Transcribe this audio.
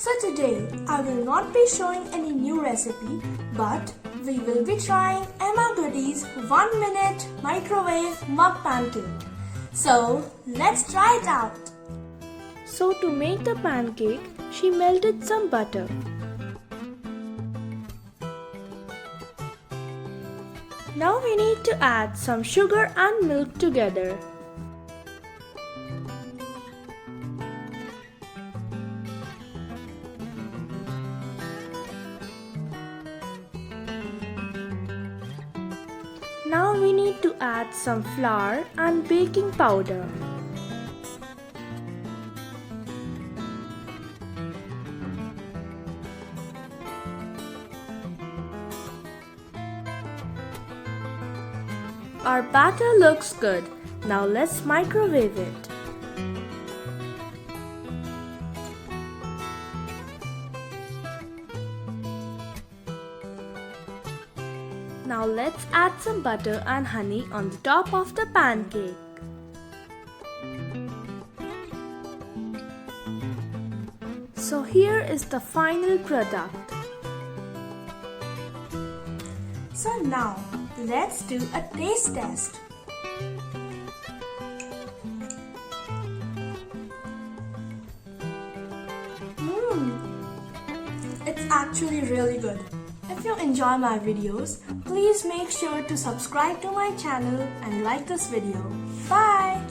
So today I will not be showing any new recipe, but we will be trying Emma Goody's 1 minute microwave mug pancake. So let's try it out. So to make the pancake, she melted some butter. Now we need to add some sugar and milk together. Now we need to add some flour and baking powder. Our batter looks good. Now let's microwave it. Now let's add some butter and honey on the top of the pancake. So here is the final product. So now let's do a taste test. It's actually really good. If you enjoy my videos, please make sure to subscribe to my channel and like this video. Bye!